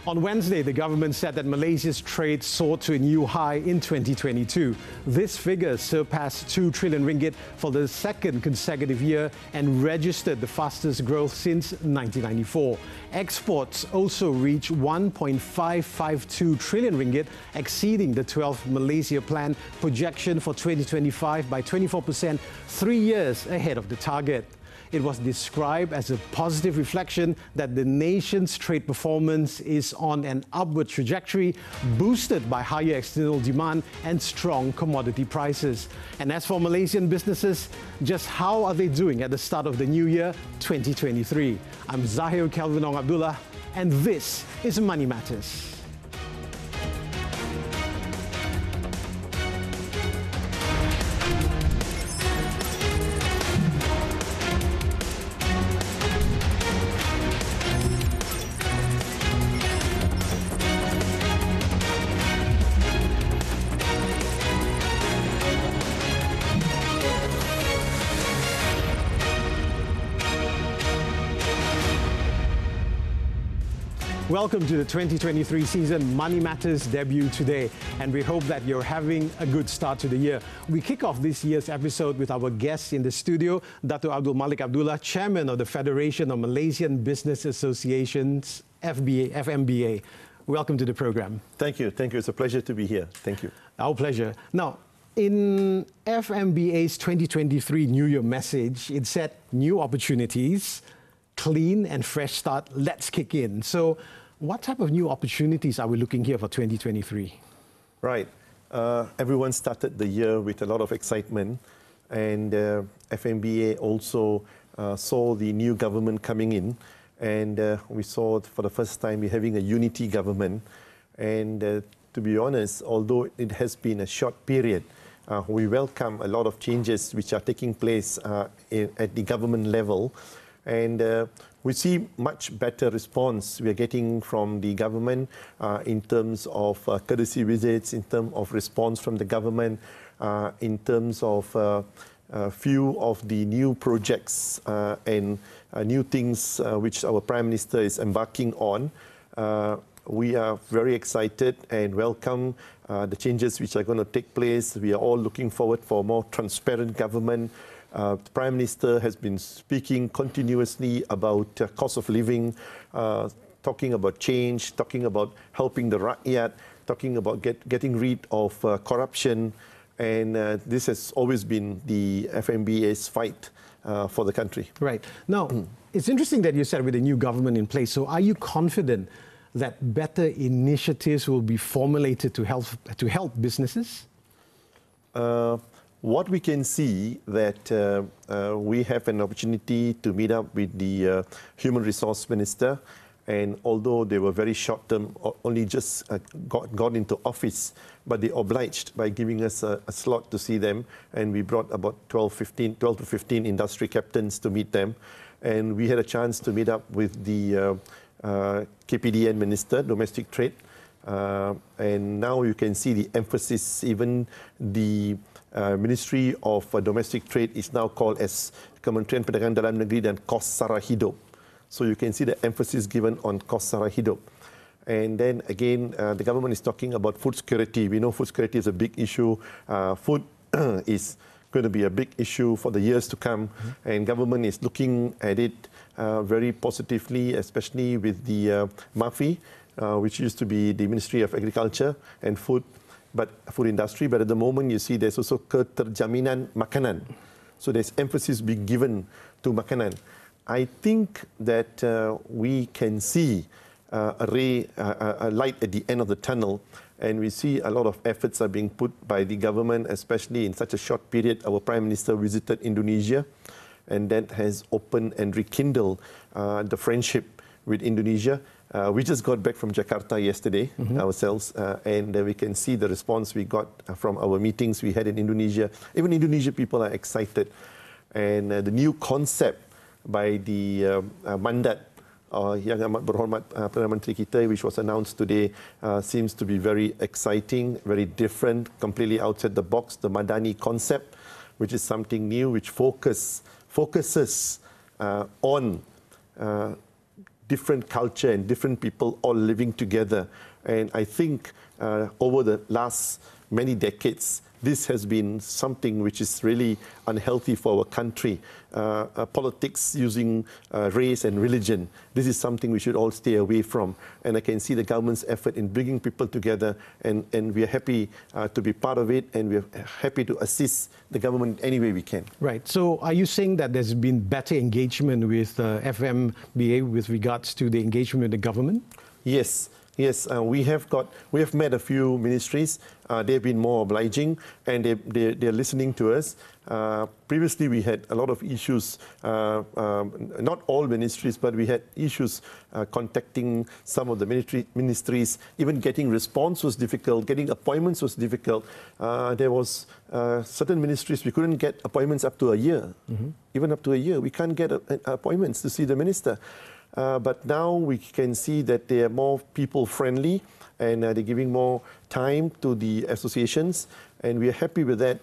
On Wednesday, the government said that Malaysia's trade soared to a new high in 2022. This figure surpassed 2 trillion ringgit for the second consecutive year and registered the fastest growth since 1994. Exports also reached 1.552 trillion ringgit, exceeding the 12th Malaysia Plan projection for 2025 by 24%, 3 years ahead of the target. It was described as a positive reflection that the nation's trade performance is on an upward trajectory, boosted by higher external demand and strong commodity prices. And as for Malaysian businesses, just how are they doing at the start of the new year, 2023? I'm Zahir Kelvin Ong Abdullah, and this is Money Matters. Welcome to the 2023 season. Money Matters debut today, and we hope that you're having a good start to the year. We kick off this year's episode with our guest in the studio, Datuk Abdul Malik Abdullah, Chairman of the Federation of Malaysian Business Associations, FMBA. Welcome to the program. Thank you. Thank you. It's a pleasure to be here. Thank you. Our pleasure. Now, in FMBA's 2023 New Year message, it said new opportunities, clean and fresh start, let's kick in. So what type of new opportunities are we looking here for 2023? Right. Everyone started the year with a lot of excitement, and FMBA also saw the new government coming in, and we saw for the first time we're having a unity government. And to be honest, although it has been a short period, we welcome a lot of changes which are taking place at the government level. And we see much better response we are getting from the government in terms of courtesy visits, in terms of response from the government, in terms of a few of the new projects and new things which our Prime Minister is embarking on. We are very excited and welcome the changes which are going to take place. We are all looking forward for a more transparent government. The Prime Minister has been speaking continuously about cost of living, talking about change, talking about helping the rakyat, talking about getting rid of corruption. And this has always been the FMBA's fight for the country. Right. Now, it's interesting that you said with the new government in place. So are you confident that better initiatives will be formulated to help businesses? What we can see that we have an opportunity to meet up with the Human Resource Minister, and although they were very short term, only just got into office, but they obliged by giving us a slot to see them, and we brought about 12 to 15 industry captains to meet them, and we had a chance to meet up with the KPDN Minister, Domestic Trade, and now you can see the emphasis. Even the Ministry of Domestic Trade is now called as Kementerian Perdagangan Dalam Negeri dan Kos Sara Hidup. So you can see the emphasis given on Kos Sara Hidup. And then again, the government is talking about food security. We know food security is a big issue. Food is going to be a big issue for the years to come. And government is looking at it very positively, especially with the MAFI, which used to be the Ministry of Agriculture and Food industry, but at the moment you see there's also keterjaminan makanan. So there's emphasis being given to makanan. I think that we can see a light at the end of the tunnel, and we see a lot of efforts are being put by the government, especially in such a short period. Our Prime Minister visited Indonesia, and that has opened and rekindled the friendship with Indonesia. We just got back from Jakarta yesterday ourselves, and we can see the response we got from our meetings we had in Indonesia. Even Indonesian people are excited. And the new concept by the Mandat, Yang Amat Berhormat Perdana Menteri kita, which was announced today, seems to be very exciting, very different, completely outside the box. The Madani concept, which is something new, which focuses on different culture and different people all living together. And I think over the last many decades, this has been something which is really unhealthy for our country. Politics using race and religion, this is something we should all stay away from. And I can see the government's effort in bringing people together, and we are happy to be part of it, and we are happy to assist the government any way we can. Right. So are you saying that there's been better engagement with FMBA with regards to the engagement with the government? Yes. Yes, we have met a few ministries. They've been more obliging, and they're listening to us. Previously, we had a lot of issues, not all ministries, but we had issues contacting some of the ministries. Even getting response was difficult, getting appointments was difficult. There was certain ministries we couldn't get appointments up to a year, even up to a year. We can't get appointments to see the minister. But now we can see that they are more people-friendly, and they're giving more time to the associations, and we are happy with that.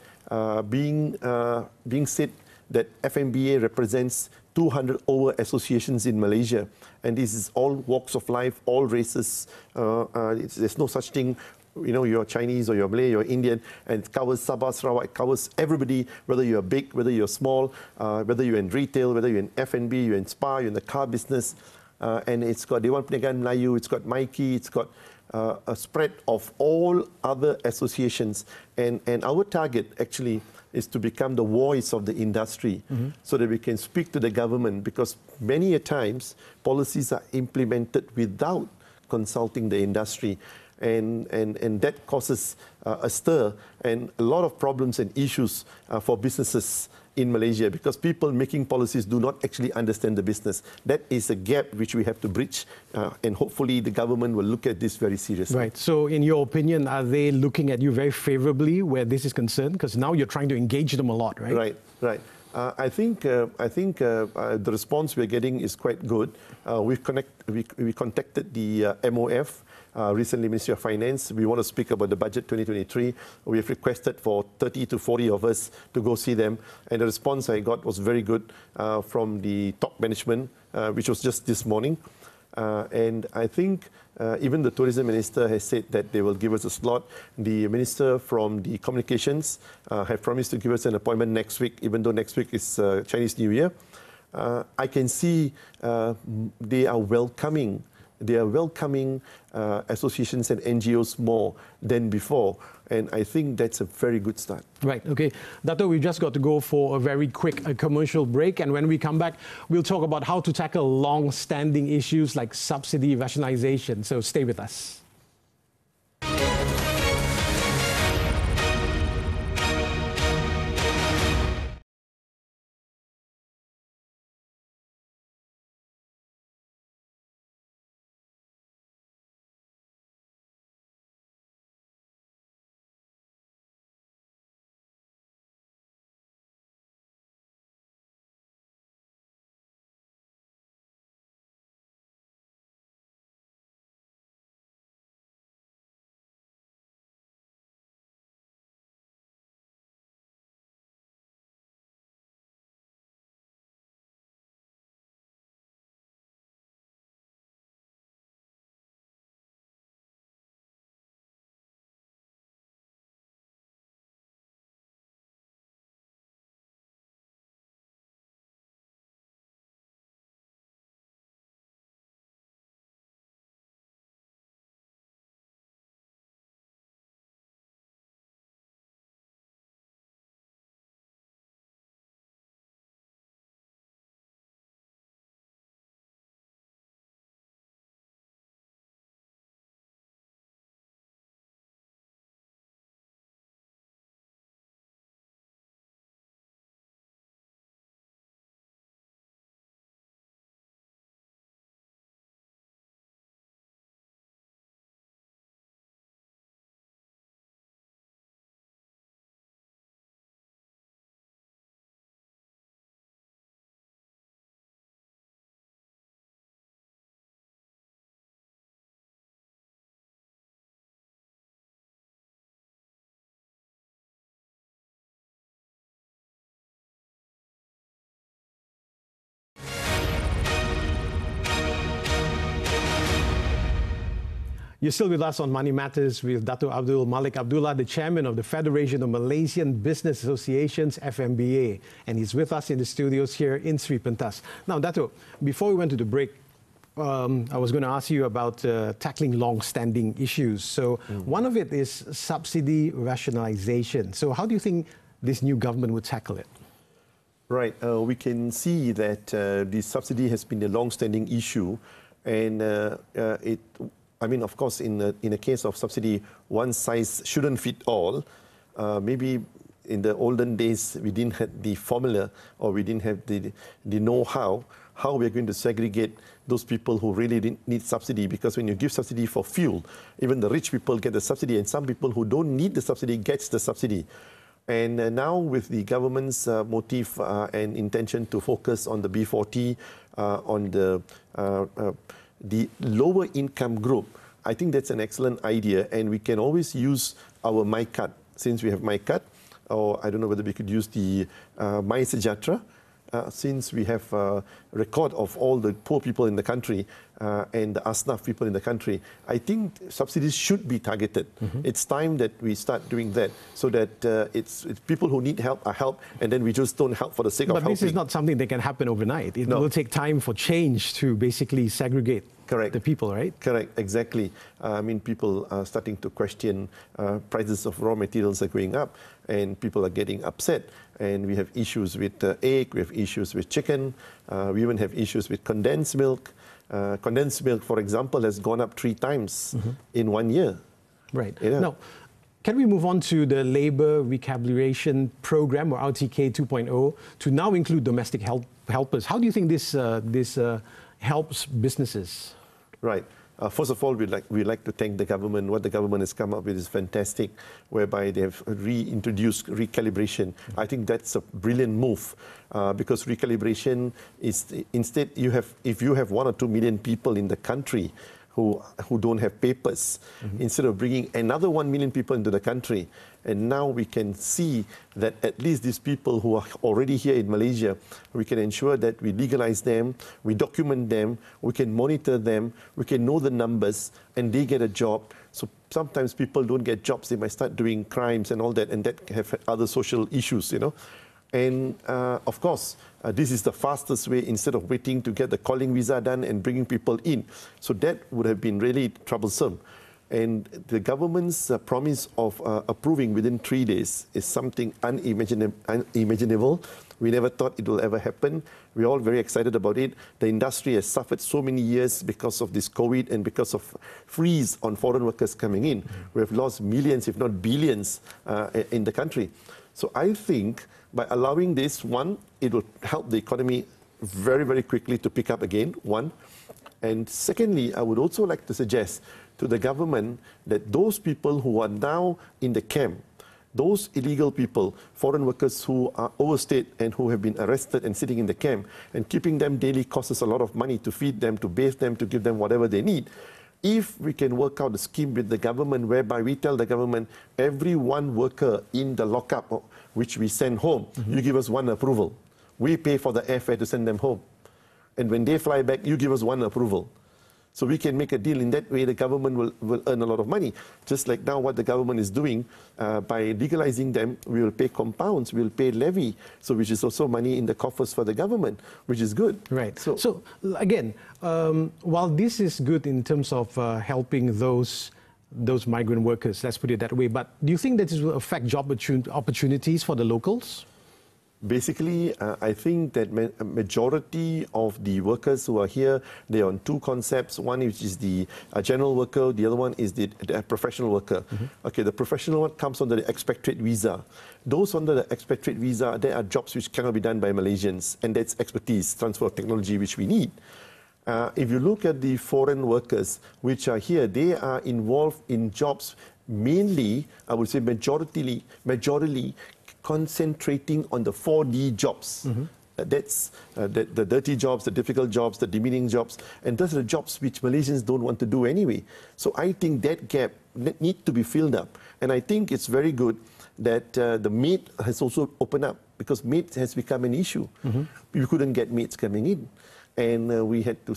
Being said that FMBA represents 200 over associations in Malaysia, and this is all walks of life, all races. There's no such thing. You know, you're Chinese or you're Malay, you're Indian, and it covers Sabah, Sarawak, it covers everybody, whether you're big, whether you're small, whether you're in retail, whether you're in F&B, you're in spa, you're in the car business. And it's got Dewan Perniagaan Melayu, it's got Mikey, it's got a spread of all other associations. And our target actually is to become the voice of the industry, so that we can speak to the government, because many a times policies are implemented without consulting the industry. And that causes a stir and a lot of problems and issues for businesses in Malaysia, because people making policies do not actually understand the business. That is a gap which we have to bridge, and hopefully the government will look at this very seriously. Right. So in your opinion, are they looking at you very favorably where this is concerned? Because now you're trying to engage them a lot, right? Right. I think the response we're getting is quite good. We contacted the MOF, recently, Ministry of Finance. We want to speak about the budget 2023. We have requested for 30 to 40 of us to go see them, and the response I got was very good from the top management, which was just this morning. And I think even the tourism minister has said that they will give us a slot. The minister from the communications have promised to give us an appointment next week, even though next week is Chinese New Year. I can see they are welcoming associations and NGOs more than before. And I think that's a very good start. Right, okay. Dato', we've just got to go for a very quick commercial break. And when we come back, we'll talk about how to tackle long-standing issues like subsidy rationalization. So stay with us. You're still with us on Money Matters with Datuk Abdul Malik Abdullah, the chairman of the Federation of Malaysian Business Associations, FMBA. And he's with us in the studios here in Sri Pentas. Now, Datuk, before we went to the break, I was going to ask you about tackling long-standing issues. So one of it is subsidy rationalization. So how do you think this new government would tackle it? Right. We can see that the subsidy has been a long-standing issue. And I mean, of course, in a case of subsidy, one size shouldn't fit all. Maybe in the olden days, we didn't have the formula or we didn't have the know-how, how we're going to segregate those people who really didn't need subsidy. Because when you give subsidy for fuel, even the rich people get the subsidy, and some people who don't need the subsidy gets the subsidy. And now with the government's motive and intention to focus on the B40, on the lower income group, I think that's an excellent idea, and we can always use our MyCard. Since we have MyCard, or I don't know whether we could use the MySejahtera, since we have a record of all the poor people in the country and the asnaf people in the country, I think subsidies should be targeted. It's time that we start doing that, so that it's people who need help are helped, and then we just don't help for the sake of helping. But this is not something that can happen overnight. It will take time for change to basically segregate the people, right? Correct, exactly. I mean, people are starting to question prices of raw materials are going up, and people are getting upset. And we have issues with egg, we have issues with chicken, we even have issues with condensed milk. Condensed milk, for example, has gone up 3 times in 1 year. Right. Yeah. Now, can we move on to the Labour Recapituration Program, or RTK 2.0, to now include domestic helpers? How do you think this helps businesses? Right. First of all, we'd like to thank the government. What the government has come up with is fantastic, whereby they have reintroduced recalibration. I think that's a brilliant move, because recalibration is, instead, if you have 1 or 2 million people in the country who don't have papers, instead of bringing another 1 million people into the country, and now we can see that at least these people who are already here in Malaysia, we can ensure that we legalize them, we document them, we can monitor them, we can know the numbers, and they get a job. So sometimes people don't get jobs, they might start doing crimes and all that, and that have other social issues, you know. And of course, this is the fastest way, instead of waiting to get the calling visa done and bringing people in. So that would have been really troublesome. And the government's promise of approving within 3 days is something unimaginable. We never thought it will ever happen. We're all very excited about it. The industry has suffered so many years because of this COVID and because of freeze on foreign workers coming in. We have lost millions, if not billions, in the country. So I think by allowing this, one, it will help the economy very, very quickly to pick up again, one. And secondly, I would also like to suggest to the government that those people who are now in the camp, those illegal people, foreign workers who are overstayed and who have been arrested and sitting in the camp, and keeping them daily costs us a lot of money to feed them, to bathe them, to give them whatever they need. If we can work out a scheme with the government whereby we tell the government, every 1 worker in the lockup, which we send home, you give us 1 approval. We pay for the airfare to send them home. And when they fly back, you give us 1 approval. So we can make a deal. In that way, the government will earn a lot of money. Just like now what the government is doing, by legalizing them, we will pay compounds, we will pay levy, so which is also money in the coffers for the government, which is good. Right. So again, while this is good in terms of helping those migrant workers, let's put it that way, but do you think that this will affect job opportunities for the locals? Basically, I think that a majority of the workers who are here, they are on 2 concepts. One which is the general worker, the other one is the professional worker. Okay, the professional one comes under the expatriate visa. Those under the expatriate visa, there are jobs which cannot be done by Malaysians, and that's expertise, transfer of technology, which we need. If you look at the foreign workers which are here, they are involved in jobs mainly, I would say majority concentrating on the 4D jobs. That's the dirty jobs, the difficult jobs, the demeaning jobs, and those are the jobs which Malaysians don't want to do anyway. So I think that gap needs to be filled up. And I think it's very good that the maid has also opened up, because maid has become an issue. You couldn't get maids coming in. And we had to,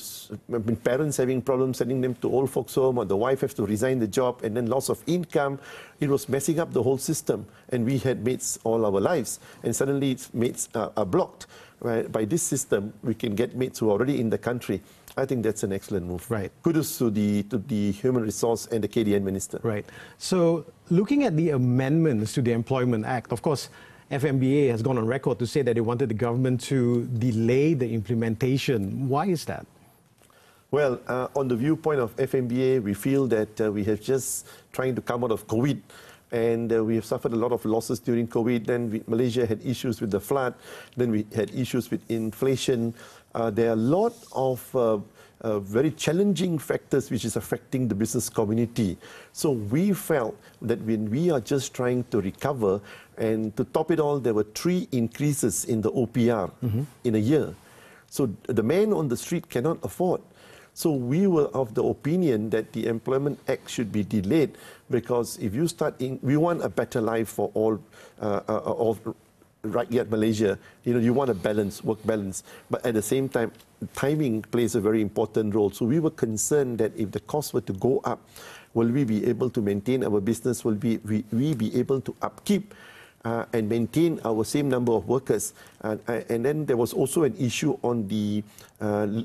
parents having problems sending them to old folks home, or the wife has to resign the job, and then loss of income. It was messing up the whole system. And we had maids all our lives, and suddenly maids are blocked. Right? By this system, we can get maids who are already in the country. I think that's an excellent move. Right. Kudos to the Human Resource and the KDN Minister. Right. So looking at the amendments to the Employment Act, of course, FMBA has gone on record to say that they wanted the government to delay the implementation. Why is that? Well, on the viewpoint of FMBA, we feel that we have just trying to come out of COVID, and we have suffered a lot of losses during COVID. Then Malaysia had issues with the flood. Then we had issues with inflation. There are a lot of very challenging factors which is affecting the business community. So we felt that when we are just trying to recover, and to top it all, there were 3 increases in the OPR in a year. So the man on the street cannot afford. So we were of the opinion that the Employment Act should be delayed, because if you start in, we want a better life for all right here at Malaysia. You know, you want a balance, work balance, but at the same time, timing plays a very important role. So we were concerned that if the costs were to go up, will we be able to maintain our business? Will we be able to upkeep and maintain our same number of workers? And then there was also an issue on the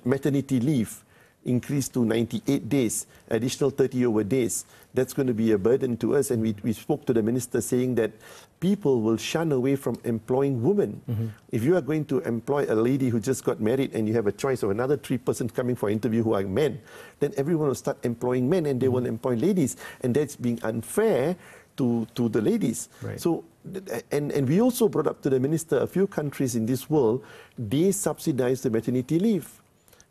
maternity leave, increased to 98 days, additional 30 over days. That's going to be a burden to us. And we spoke to the minister saying that people will shun away from employing women. If you are going to employ a lady who just got married and you have a choice of another 3 persons coming for interview who are men, then everyone will start employing men and they will employ ladies. And that's being unfair to the ladies. Right. So, and we also brought up to the minister, a few countries in this world, they subsidize the maternity leave.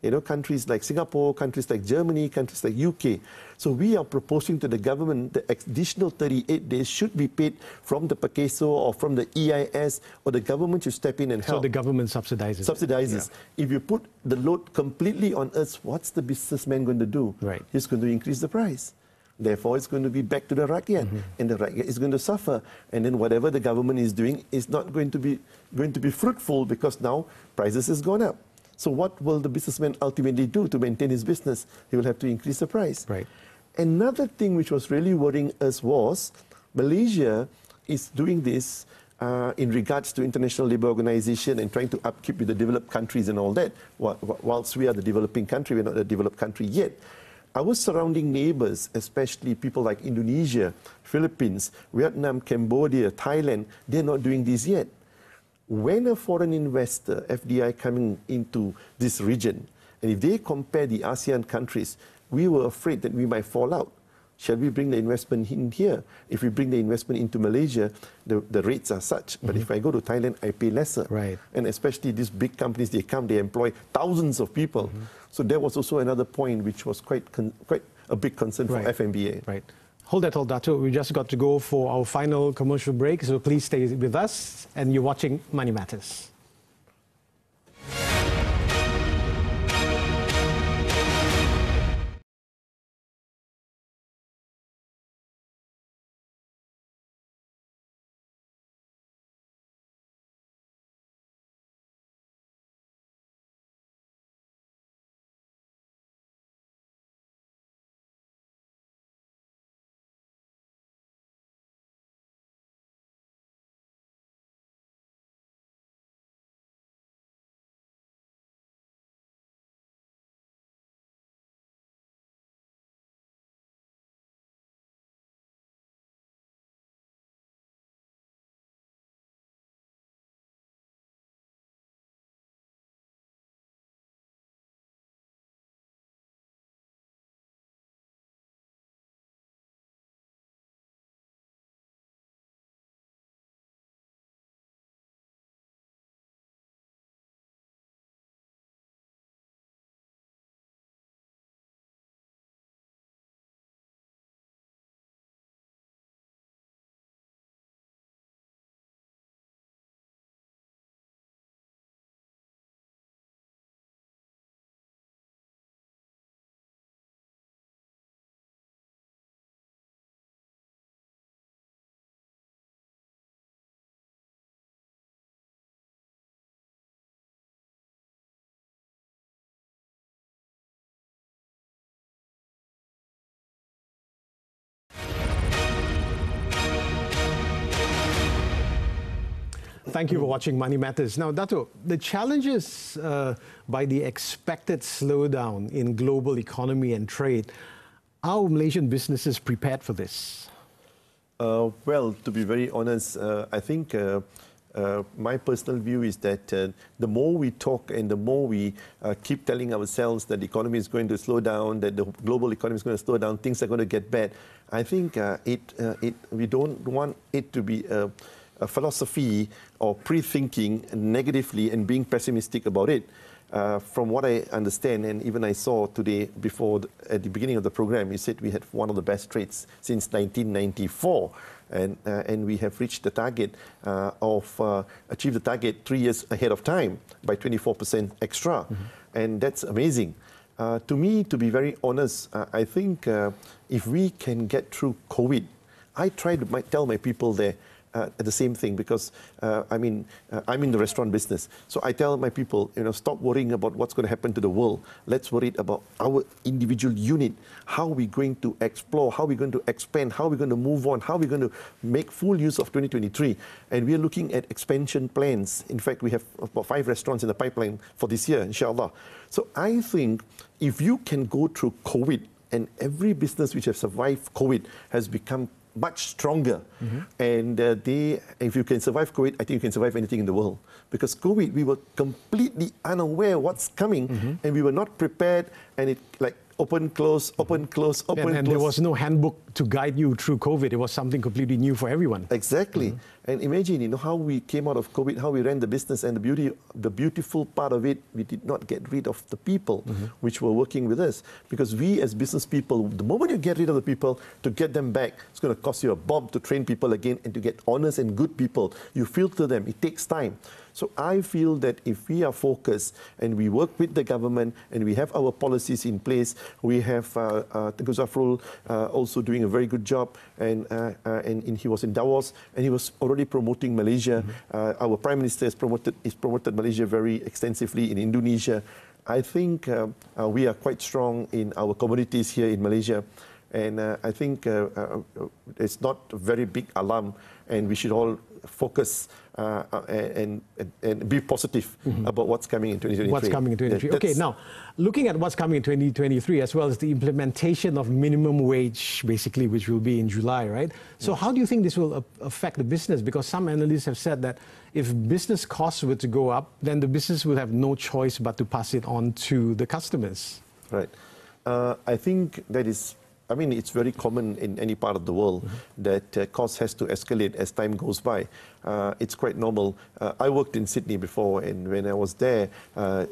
You know, countries like Singapore, countries like Germany, countries like UK. So we are proposing to the government the additional 38 days should be paid from the PERCESO or from the EIS, or the government should step in and help. So the government subsidizes. Subsidizes. Yeah. If you put the load completely on us, what's the businessman going to do? Right. He's going to increase the price. Therefore, it's going to be back to the rakyat, and the rakyat is going to suffer. And then whatever the government is doing is not going to be fruitful, because now prices has gone up. So what will the businessman ultimately do to maintain his business? He will have to increase the price. Right. Another thing which was really worrying us was Malaysia is doing this in regards to International Labour Organization and trying to upkeep with the developed countries and all that. Whilst we are the developing country, we're not a developed country yet. Our surrounding neighbors, especially people like Indonesia, Philippines, Vietnam, Cambodia, Thailand, they're not doing this yet. When a foreign investor, FDI, coming into this region, and if they compare the ASEAN countries, we were afraid that we might fall out. Shall we bring the investment in here? If we bring the investment into Malaysia, the rates are such. But if I go to Thailand, I pay lesser. Right. And especially these big companies, they employ thousands of people. So that was also another point which was quite a big concern for FMBA. Right. Hold that thought, Datuk. We just got to go for our final commercial break, so please stay with us. And you're watching Money Matters. Thank you for watching Money Matters. Now, Datuk, the challenges by the expected slowdown in global economy and trade, are Malaysian businesses prepared for this? Well, to be very honest, I think my personal view is that the more we talk and the more we keep telling ourselves that the economy is going to slow down, that the global economy is going to slow down, things are going to get bad, I think we don't want it to be a philosophy or pre-thinking negatively and being pessimistic about it. From what I understand, and even I saw today at the beginning of the program, you said we had one of the best trades since 1994. And we have reached the target achieved the target 3 years ahead of time by 24% extra. And that's amazing. To me, to be very honest, I think if we can get through COVID, I try to tell my people there, the same thing, because I'm in the restaurant business. So I tell my people, stop worrying about what's going to happen to the world. Let's worry about our individual unit. How are we going to explore? How are we going to expand? How are we going to move on? How are we going to make full use of 2023? And we are looking at expansion plans. In fact, we have about 5 restaurants in the pipeline for this year, inshallah. So I think if you can go through COVID, and every business which has survived COVID has become much stronger. And if you can survive COVID, I think you can survive anything in the world. Because COVID, we were completely unaware what's coming, and we were not prepared, and it like open, close, open, close, open, close. And there was no handbook to guide you through COVID. It was something completely new for everyone. Exactly. And imagine, how we came out of COVID, how we ran the business, and the beautiful part of it, we did not get rid of the people which were working with us. Because we as business people, the moment you get rid of the people, to get them back, it's going to cost you a bomb to train people again and to get honest and good people. You filter them. It takes time. So I feel that if we are focused and we work with the government and we have our policies in place, we have Tengku Zafrul also doing a very good job, and he was in Davos and he was already promoting Malaysia. Our Prime Minister has promoted Malaysia very extensively in Indonesia. I think we are quite strong in our communities here in Malaysia, and I think it's not a very big alarm, and we should all focus and be positive about what's coming in 2023. What's coming in 2023. Okay, now, looking at what's coming in 2023, as well as the implementation of minimum wage, basically, which will be in July, right? So how do you think this will affect the business? Because some analysts have said that if business costs were to go up, then the business will have no choice but to pass it on to the customers. Right. I think that is... it's very common in any part of the world that cost has to escalate as time goes by. It's quite normal. I worked in Sydney before, and when I was there,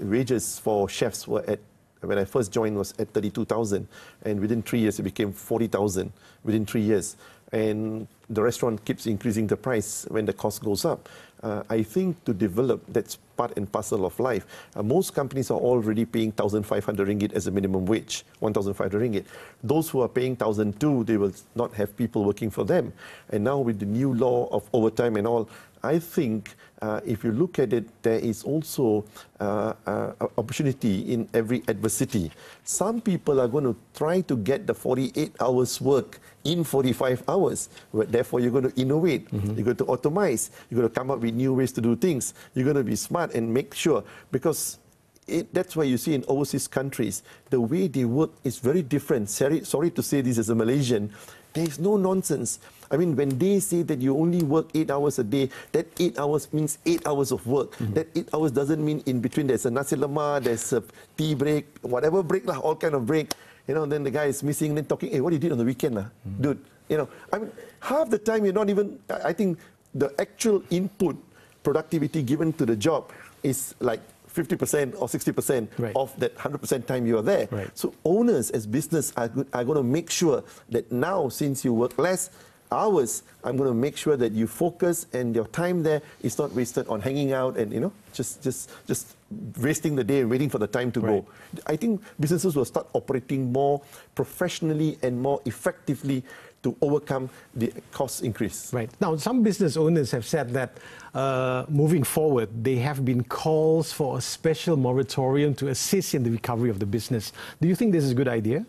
wages for chefs were when I first joined, was at 32,000, and within 3 years it became 40,000 within 3 years. And the restaurant keeps increasing the price when the cost goes up. I think to develop, that's part and parcel of life. Most companies are already paying 1,500 ringgit as a minimum wage, 1,500 ringgit. Those who are paying 1,200, they will not have people working for them. And now with the new law of overtime and all, I think if you look at it, there is also opportunity in every adversity. Some people are going to try to get the 48 hours work in 45 hours. Therefore, you're going to innovate. You're going to automate. You're going to come up with new ways to do things. You're going to be smart and make sure, because that's why you see in overseas countries, the way they work is very different. Sorry to say this as a Malaysian, there is no nonsense. When they say that you only work 8 hours a day, that 8 hours means 8 hours of work. That 8 hours doesn't mean in between there's a nasi lemak, there's a tea break, whatever break, all kind of break. Then the guy is missing, then talking, hey, what you did on the weekend, dude? Half the time you're not even, I think the actual input productivity given to the job is like 50% or 60% of that 100% time you are there. So owners as business are going to make sure that now, since you work less hours, I'm going to make sure that you focus and your time there is not wasted on hanging out and just wasting the day and waiting for the time to go. I think businesses will start operating more professionally and more effectively to overcome the cost increase. Right. Now, some business owners have said that moving forward, there have been calls for a special moratorium to assist in the recovery of the business. Do you think this is a good idea?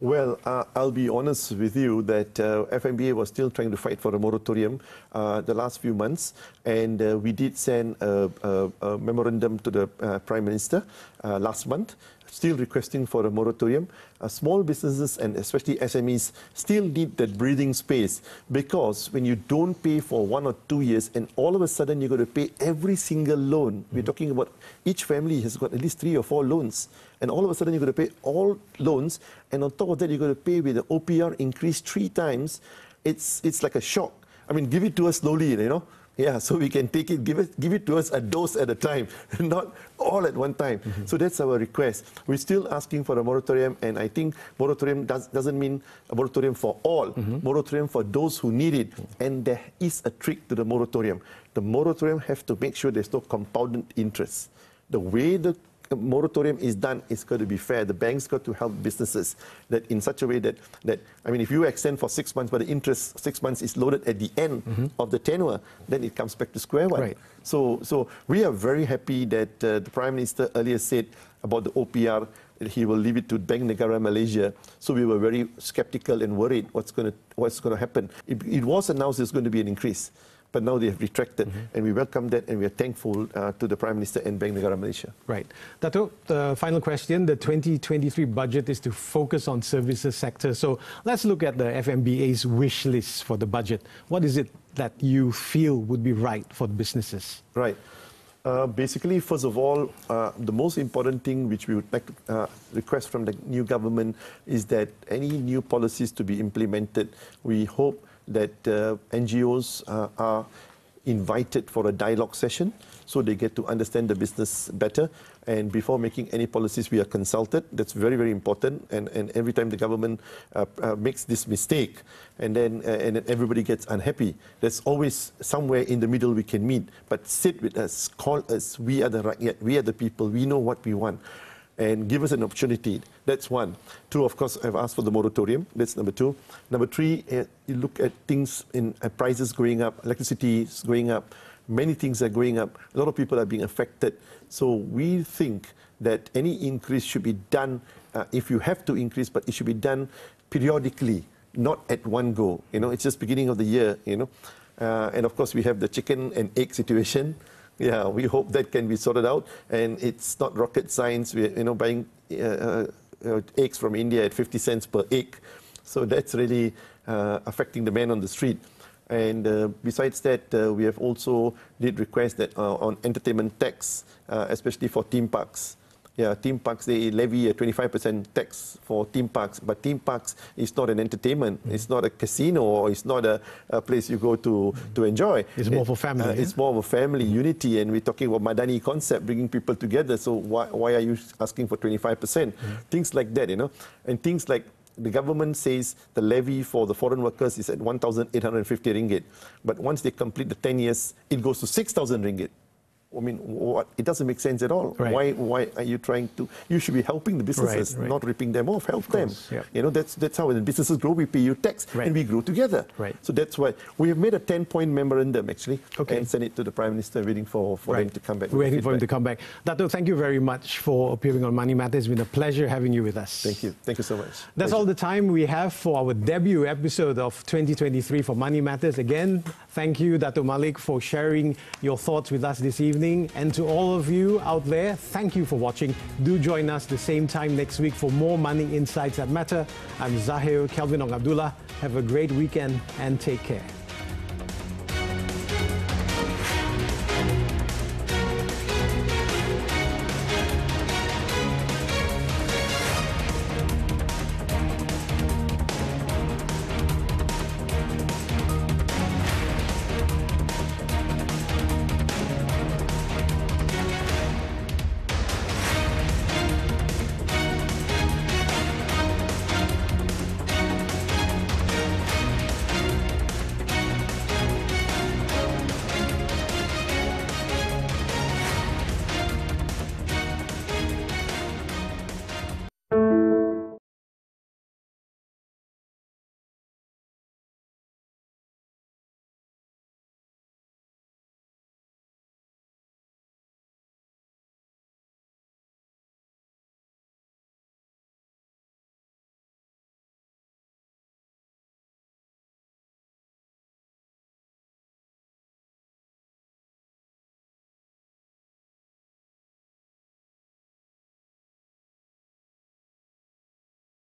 Well, I'll be honest with you that FMBA was still trying to fight for a moratorium the last few months, and we did send a memorandum to the Prime Minister last month, still requesting for a moratorium. Small businesses and especially SMEs still need that breathing space, because when you don't pay for 1 or 2 years and all of a sudden you're going to pay every single loan, we're talking about each family has got at least 3 or 4 loans, and all of a sudden you're going to pay all loans, and on top of that you're going to pay with the OPR increased 3 times. It's like a shock. I mean, give it to us slowly, you know. Yeah, so we can take it, give it to us a dose at a time, not all at one time. So that's our request. We're still asking for a moratorium, and I think moratorium doesn't mean a moratorium for all, moratorium for those who need it. And there is a trick to the moratorium. The moratorium have to make sure there's no compounded interest. The way the moratorium is done is got to be fair. The bank's got to help businesses that in such a way that I mean, if you extend for 6 months, but the interest 6 months is loaded at the end of the tenure, then it comes back to square one. Right. So we are very happy that the Prime Minister earlier said about the OPR that he will leave it to Bank Negara Malaysia. So we were very skeptical and worried what's going to happen. It was announced there's going to be an increase, but now they have retracted, and we welcome that, and we are thankful to the Prime Minister and Bank Negara Malaysia. Right. Datuk, the final question. The 2023 budget is to focus on services sector. So let's look at the FMBA's wish list for the budget. What is it that you feel would be right for the businesses? Right. Basically, first of all, the most important thing which we would like to request from the new government is that any new policies to be implemented, we hope that NGOs are invited for a dialogue session so they get to understand the business better. And before making any policies, we are consulted. That's very, very important. And every time the government makes this mistake and then everybody gets unhappy, there's always somewhere in the middle we can meet. But sit with us, call us. We are the people. We know what we want. And give us an opportunity. That's one. 2, of course, I've asked for the moratorium. That's number 2. Number 3, you look at things in prices going up, electricity is going up, many things are going up. A lot of people are being affected. So we think that any increase should be done, if you have to increase, but it should be done periodically, not at one go. You know, it's just beginning of the year, you know. And of course, we have the chicken and egg situation. Yeah, we hope that can be sorted out, and it's not rocket science. We're buying eggs from India at 50 cents per egg, so that's really affecting the man on the street. And besides that, we have also did request that on entertainment tax, especially for theme parks. Yeah, theme parks, they levy a 25% tax for theme parks, but theme parks is not an entertainment. It's not a casino, or it's not a place you go to enjoy. It's more for family. It's more of a family unity, and we're talking about Madani concept, bringing people together. So why are you asking for 25%? Things like that, you know, and things like the government says the levy for the foreign workers is at 1,850 ringgit, but once they complete the 10 years, it goes to 6,000 ringgit. I mean, what? It doesn't make sense at all. Right. Why are you trying to? You should be helping the businesses, not ripping them off. Help them. Yep. You know, that's how when businesses grow, we pay you tax, and we grow together. Right. So that's why we have made a 10-point memorandum actually, and sent it to the Prime Minister, waiting for them to come back. We're waiting for him to come back. Datuk, thank you very much for appearing on Money Matters. It's been a pleasure having you with us. Thank you. Thank you so much. That's all the time we have for our debut episode of 2023 for Money Matters. Again, thank you, Datuk Malik, for sharing your thoughts with us this evening. And to all of you out there, thank you for watching. Do join us the same time next week for more money insights that matter. I'm Zahir Kelvin Ong Abdullah. Have a great weekend and take care.